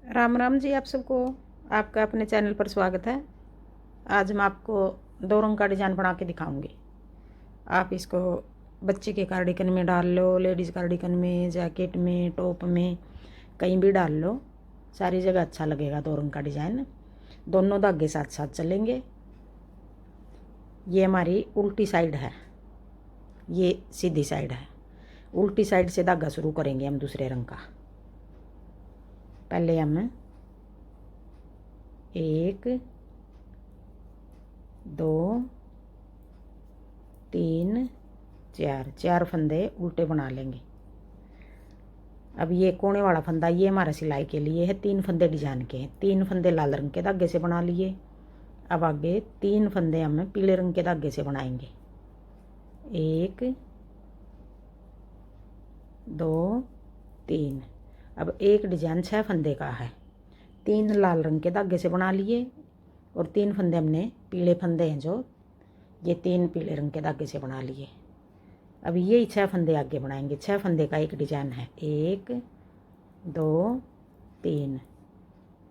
राम राम जी आप सबको। आपका अपने चैनल पर स्वागत है। आज मैं आपको 2 रंग का डिज़ाइन बना के दिखाऊंगी। आप इसको बच्चे के कार्डिगन में डाल लो, लेडीज़ कार्डिगन में, जैकेट में, टॉप में, कहीं भी डाल लो, सारी जगह अच्छा लगेगा। 2 रंग का डिज़ाइन, दोनों धागे साथ साथ चलेंगे। ये हमारी उल्टी साइड है, ये सीधी साइड है। उल्टी साइड से धागा शुरू करेंगे हम दूसरे रंग का। पहले हम 1 2 3 4 फंदे उल्टे बना लेंगे। अब ये कोने वाला फंदा ये हमारा सिलाई के लिए है। 3 फंदे डिजाइन के हैं। 3 फंदे लाल रंग के धागे से बना लिए। अब आगे 3 फंदे हम पीले रंग के धागे से बनाएंगे। 1 2 3। अब एक डिजाइन 6 फंदे का है। 3 लाल रंग के धागे से बना लिए और 3 फंदे हमने पीले फंदे हैं जो ये 3 पीले रंग के धागे से बना लिए। अब यही 6 फंदे आगे बनाएंगे। 6 फंदे का एक डिजाइन है। 1 2 3।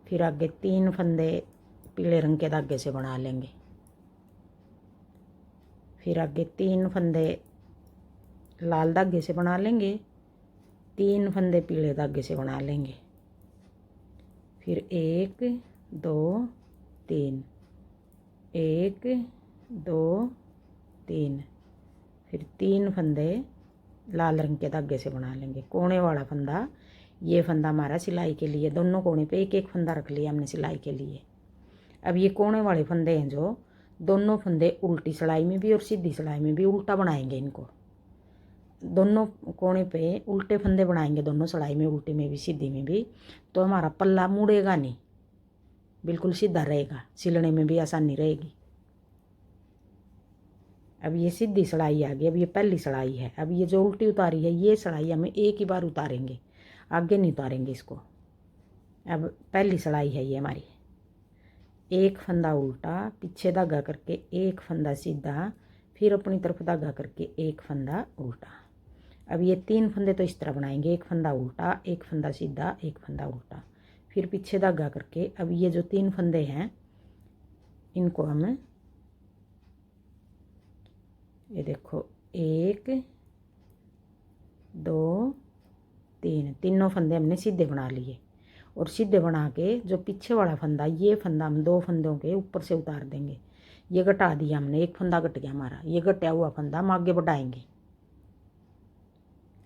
फिर आगे 3 फंदे पीले रंग के धागे से बना लेंगे। फिर आगे 3 फंदे लाल धागे से बना लेंगे। 3 फंदे पीले धागे से बना लेंगे। फिर 1 2 3 1 2 3। फिर 3 फंदे लाल रंग के धागे से बना लेंगे। कोने वाला फंदा ये फंदा हमारा सिलाई के लिए, दोनों कोने पे एक एक फंदा रख लिया हमने सिलाई के लिए। अब ये कोने वाले फंदे हैं जो दोनों फंदे उल्टी सिलाई में भी और सीधी सिलाई में भी उल्टा बनाएंगे। इनको दोनों कोने पे उल्टे फंदे बनाएंगे, दोनों सिलाई में, उल्टी में भी सीधी में भी। तो हमारा पल्ला मुड़ेगा नहीं, बिल्कुल सीधा रहेगा, सिलने में भी आसानी रहेगी। अब ये सीधी सिलाई आ गई। अब ये पहली सिलाई है। अब ये जो उल्टी उतारी है ये सिलाई हमें एक ही बार उतारेंगे, आगे नहीं उतारेंगे इसको। अब पहली सिलाई है ये हमारी। एक फंदा उल्टा, पीछे धागा करके एक फंदा सीधा, फिर अपनी तरफ धागा करके एक फंदा उल्टा। अब ये 3 फंदे तो इस तरह बनाएंगे। एक फंदा उल्टा, एक फंदा सीधा, एक फंदा उल्टा, फिर पीछे धागा करके। अब ये जो 3 फंदे हैं इनको हम, ये देखो, 1 2 3, तीनों फंदे हमने सीधे बना लिए। और सीधे बना के जो पीछे वाला फंदा, ये फंदा हम 2 फंदों के ऊपर से उतार देंगे। ये घटा दिया हमने, एक फंदा घट गया हमारा। ये घटा हुआ फंदा हम आगे बढ़ाएंगे।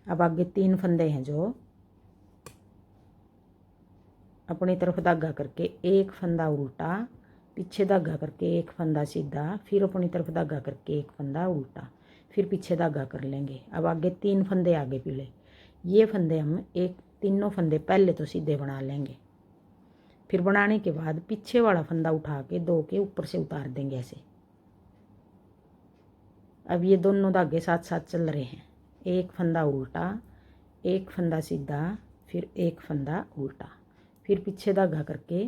अब आगे 3 फंदे हैं जो अपनी तरफ धागा करके एक फंदा उल्टा, पीछे धागा करके एक फंदा सीधा, फिर अपनी तरफ धागा करके एक फंदा उल्टा, फिर पीछे धागा कर लेंगे। अब आगे 3 फंदे आगे पीले, ये फंदे हम एक तीनों फंदे पहले तो सीधे बना लेंगे। फिर बनाने के बाद पीछे वाला फंदा उठा के 2 के ऊपर से उतार देंगे ऐसे। अब ये दोनों धागे साथ साथ चल रहे हैं। एक फंदा उल्टा, एक फंदा सीधा, फिर एक फंदा उल्टा, फिर पीछे धागा करके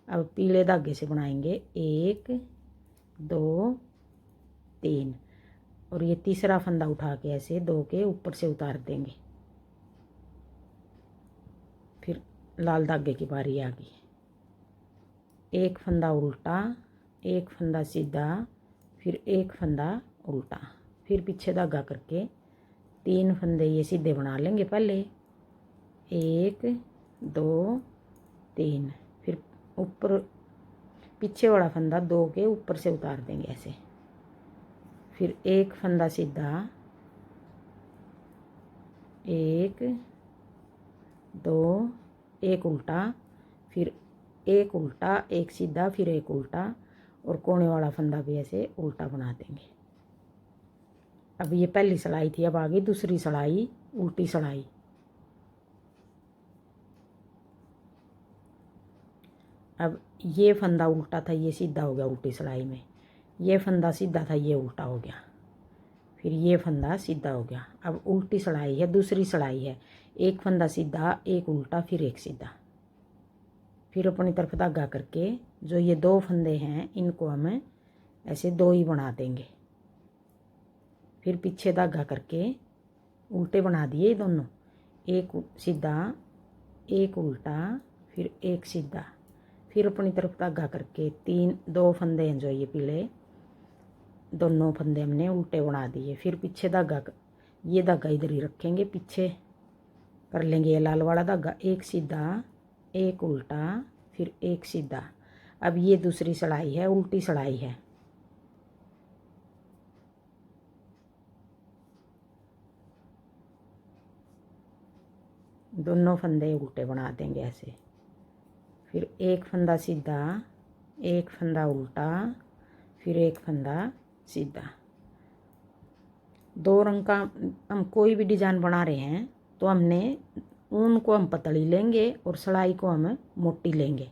अब पीले धागे से बनाएंगे। 1 2 3। और ये तीसरा फंदा उठा के ऐसे 2 के ऊपर से उतार देंगे। फिर लाल धागे की बारी आ गई। एक फंदा उल्टा, एक फंदा सीधा, फिर एक फंदा उल्टा, फिर पीछे धागा करके 3 फंदे ये सीधे बना लेंगे पहले। 1 2 3। फिर ऊपर पीछे वाला फंदा 2 के ऊपर से उतार देंगे ऐसे। फिर एक फंदा सीधा, 1 2, एक उल्टा, फिर एक उल्टा, एक सीधा, फिर एक उल्टा, और कोने वाला फंदा भी ऐसे उल्टा बना देंगे। अब ये पहली सिलाई थी। अब आगे दूसरी सिलाई, उल्टी सिलाई। अब ये फंदा उल्टा था, ये सीधा हो गया उल्टी सिलाई में। ये फंदा सीधा था, ये उल्टा हो गया। फिर ये फंदा सीधा हो गया। अब उल्टी सिलाई है, दूसरी सिलाई है। एक फंदा सीधा, एक उल्टा, फिर एक सीधा, फिर अपनी तरफ धागा करके जो ये 2 फंदे हैं इनको हम ऐसे 2 ही बना देंगे। फिर पीछे धागा करके उल्टे बना दिए दोनों, एक सीधा, एक उल्टा, फिर एक सीधा, फिर अपनी तरफ धागा करके दो फंदे हैं जो ये पीले, दोनों फंदे हमने उल्टे बना दिए। फिर पीछे धागा, ये धागा इधर ही रखेंगे, पीछे कर लेंगे ये लाल वाला धागा, एक सीधा एक उल्टा फिर एक सीधा। अब ये दूसरी सिलाई है, उल्टी सिलाई है। दोनों फंदे उल्टे बना देंगे ऐसे। फिर एक फंदा सीधा, एक फंदा उल्टा, फिर एक फंदा सीधा। दो रंग का हम कोई भी डिजाइन बना रहे हैं तो हमने ऊन को हम पतली लेंगे और सिलाई को हम मोटी लेंगे।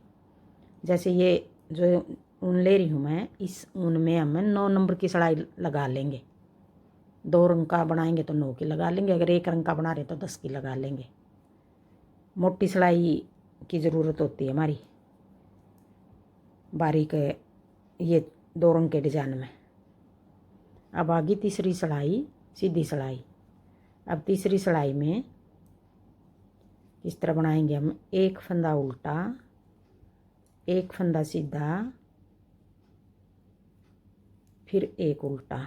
जैसे ये जो ऊन ले रही हूँ मैं, इस ऊन में हम 9 नंबर की सिलाई लगा लेंगे। 2 रंग का बनाएंगे तो 9 की लगा लेंगे, अगर एक रंग का बना रहे तो 10 की लगा लेंगे। मोटी सिलाई की ज़रूरत होती है हमारी बारीक ये 2 रंग के डिजाइन में। अब आगे तीसरी सिलाई, सीधी सिलाई। अब तीसरी सिलाई में इस तरह बनाएंगे हम, एक फंदा उल्टा, एक फंदा सीधा, फिर एक उल्टा।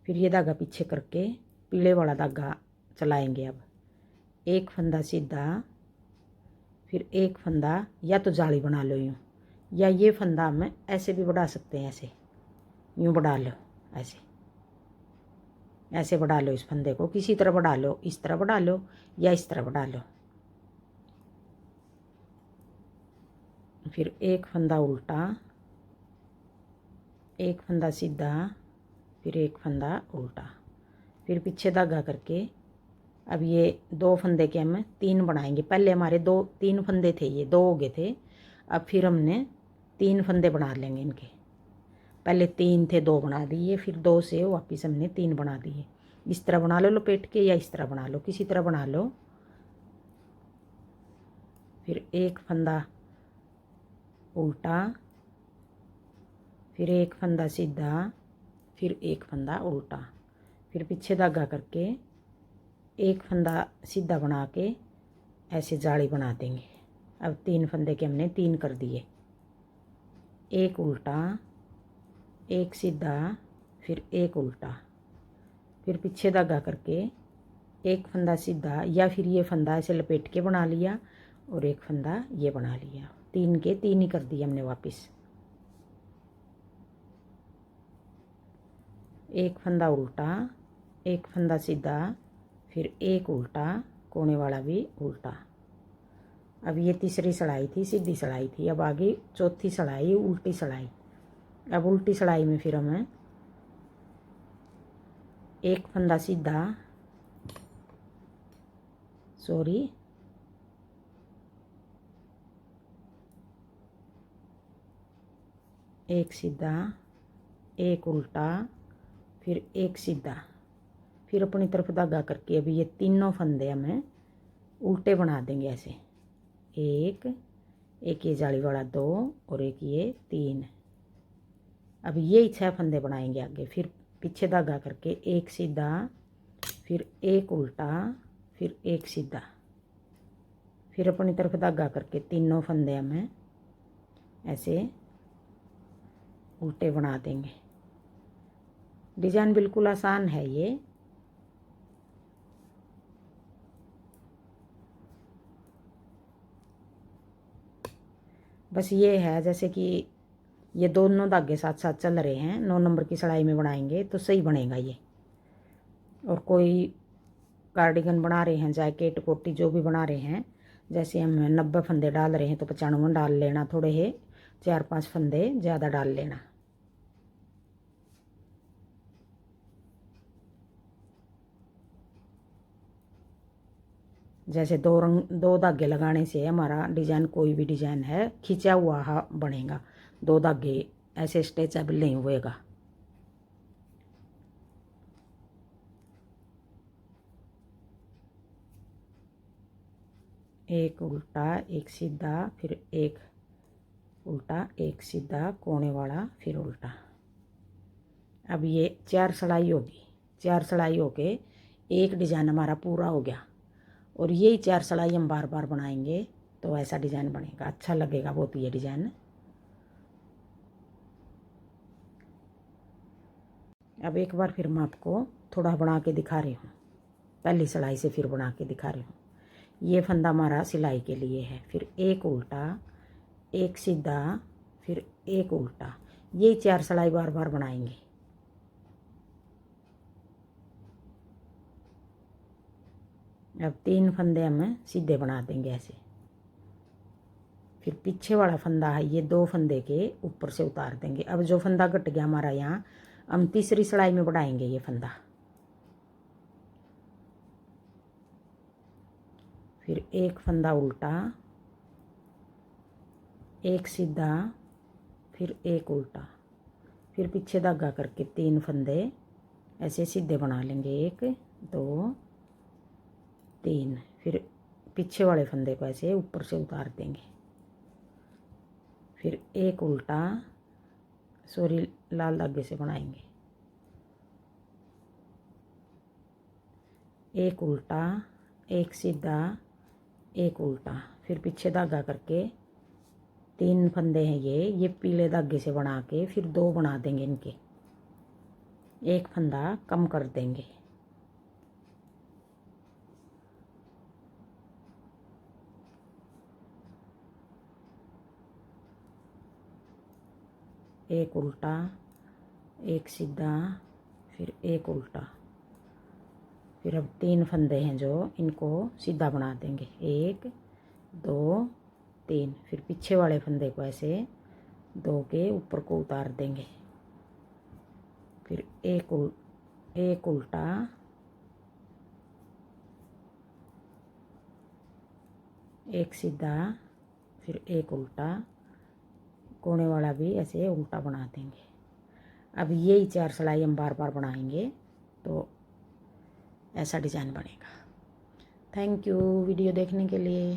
फिर ये धागा पीछे करके पीले वाला धागा चलाएंगे। अब एक फंदा सीधा, फिर एक फंदा, या तो जाली बना लो यूँ, या ये फंदा हम ऐसे भी बढ़ा सकते हैं, ऐसे यूँ बढ़ा लो, ऐसे ऐसे बढ़ा लो। इस फंदे को किसी तरह बढ़ा लो, इस तरह बढ़ा लो या इस तरह बढ़ा लो। फिर एक फंदा उल्टा, एक फंदा सीधा, फिर एक फंदा उल्टा, फिर पीछे धागा करके अब ये 2 फंदे के हम 3 बनाएंगे। पहले हमारे 3 फंदे थे, ये 2 हो गए थे। अब फिर हमने 3 फंदे बना लेंगे इनके। पहले 3 थे, 2 बना दिए, फिर 2 से वापस हमने 3 बना दिए। इस तरह बना लो लपेट के, या इस तरह बना लो, किसी तरह बना लो। फिर एक फंदा उल्टा, फिर एक फंदा सीधा, फिर एक फंदा उल्टा, फिर पीछे धागा करके एक फंदा सीधा बना के ऐसे जाली बना देंगे। अब 3 फंदे के हमने 3 कर दिए, एक उल्टा, एक सीधा, फिर एक उल्टा, फिर पीछे धागा करके एक फंदा सीधा, या फिर ये फंदा ऐसे लपेट के बना लिया और एक फंदा ये बना लिया। 3 के 3 ही कर दिए हमने वापस। एक फंदा उल्टा, एक फंदा सीधा, फिर एक उल्टा, कोने वाला भी उल्टा। अब ये तीसरी सिलाई थी, सीधी सिलाई थी। अब आगे चौथी सिलाई, उल्टी सिलाई। अब उल्टी सिलाई में फिर हमें एक फंदा सीधा, एक सीधा, एक उल्टा, फिर एक सीधा, फिर अपनी तरफ धागा करके अभी ये तीनों फंदे हमें उल्टे बना देंगे ऐसे। एक ये जाली वाला 2 और एक ये 3। अब ये 6 फंदे बनाएंगे आगे। फिर पीछे धागा करके एक सीधा, फिर एक उल्टा, फिर एक सीधा, फिर अपनी तरफ धागा करके तीनों फंदे हमें ऐसे उल्टे बना देंगे। डिजाइन बिल्कुल आसान है ये। बस ये है जैसे कि ये दोनों धागे साथ साथ चल रहे हैं, 9 नंबर की सिलाई में बनाएंगे तो सही बनेगा ये। और कोई कार्डिगन बना रहे हैं, जैकेट कोटी जो भी बना रहे हैं, जैसे हम 90 फंदे डाल रहे हैं तो 95 डाल लेना, थोड़े है 4-5 फंदे ज़्यादा डाल लेना। जैसे 2 धागे लगाने से हमारा डिजाइन, कोई भी डिजाइन है, खिंचा हुआ बनेगा। 2 धागे ऐसे स्ट्रेचेबल नहीं होएगा। एक उल्टा, एक सीधा, फिर एक उल्टा, एक सीधा, कोने वाला, फिर उल्टा। अब ये 4 सिलाई होगी। 4 सिलाई होके एक डिजाइन हमारा पूरा हो गया। और यही 4 सिलाई हम बार बार बनाएंगे तो ऐसा डिज़ाइन बनेगा, अच्छा लगेगा बहुत ये डिज़ाइन। अब एक बार फिर मैं आपको थोड़ा बना के दिखा रही हूँ, पहली सिलाई से फिर बना के दिखा रही हूँ। ये फंदा हमारा सिलाई के लिए है, फिर एक उल्टा, एक सीधा, फिर एक उल्टा, ये 4 सिलाई बार बार बनाएंगे। अब 3 फंदे हम सीधे बना देंगे ऐसे। फिर पीछे वाला फंदा है ये 2 फंदे के ऊपर से उतार देंगे। अब जो फंदा कट गया हमारा यहाँ, हम तीसरी सिलाई में बढ़ाएंगे ये फंदा। फिर एक फंदा उल्टा, एक सीधा, फिर एक उल्टा, फिर पीछे धागा करके 3 फंदे ऐसे सीधे बना लेंगे। 1 2 3, फिर पीछे वाले फंदे को ऐसे ऊपर से उतार देंगे। फिर एक उल्टा, सॉरी लाल धागे से बनाएंगे, एक उल्टा, एक सीधा, एक उल्टा, फिर पीछे धागा करके 3 फंदे हैं ये पीले धागे से बना के फिर 2 बना देंगे इनके, एक फंदा कम कर देंगे। एक उल्टा, एक सीधा, फिर एक उल्टा, फिर अब 3 फंदे हैं जो इनको सीधा बना देंगे। 1 2 3, फिर पीछे वाले फंदे को ऐसे 2 के ऊपर को उतार देंगे। फिर एक उल्टा, एक सीधा, फिर एक उल्टा, कोने वाला भी ऐसे उल्टा बना देंगे। अब यही 4 सिलाई हम बार बार बनाएंगे तो ऐसा डिज़ाइन बनेगा। थैंक यू वीडियो देखने के लिए।